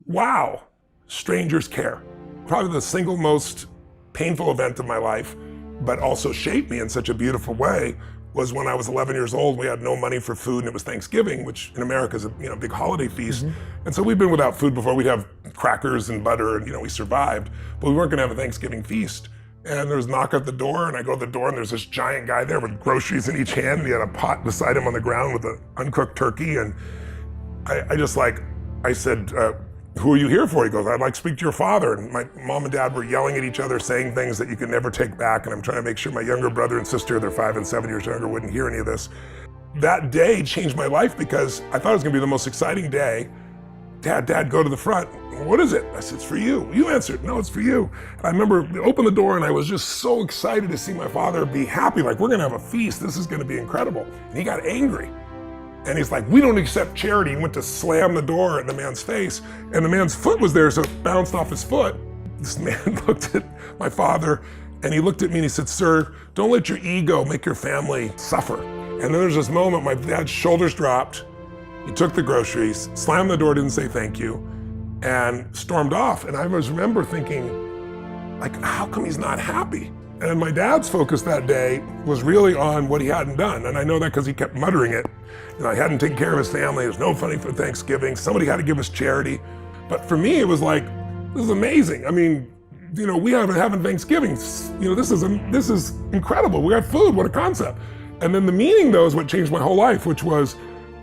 wow, strangers care. Probably the single most painful event of my life, but also shaped me in such a beautiful way, was when I was 11 years old. We had no money for food, and it was Thanksgiving, which in America is a big holiday feast. And so we'd been without food before. We'd have crackers and butter, and we survived, but we weren't gonna have a Thanksgiving feast. And there was a knock at the door, and I go to the door, and there's this giant guy there with groceries in each hand, and he had a pot beside him on the ground with an uncooked turkey. And I said, who are you here for? He goes, I'd like to speak to your father. And my mom and dad were yelling at each other, saying things that you could never take back. And I'm trying to make sure my younger brother and sister, they're 5 and 7 years younger, wouldn't hear any of this. That day changed my life because I thought it was gonna be the most exciting day. Dad, go to the front. What is it? I said, it's for you. You answered, no, it's for you. And I remember I opened the door and I was just so excited to see my father be happy, like we're gonna have a feast, this is gonna be incredible. And he got angry. And he's like, we don't accept charity. He went to slam the door in the man's face, and the man's foot was there, so it bounced off his foot. This man looked at my father, and he looked at me and he said, sir, don't let your ego make your family suffer. And then there's this moment, my dad's shoulders dropped, he took the groceries, slammed the door, didn't say thank you, and stormed off. And I always remember thinking, like, how come he's not happy? And my dad's focus that day was really on what he hadn't done. And I know that because he kept muttering it. I hadn't taken care of his family, there was no money for Thanksgiving, somebody had to give us charity. But for me, it was like, this is amazing. I mean, we haven't having Thanksgiving. This is incredible. We got food, what a concept. And then the meaning though is what changed my whole life, which was,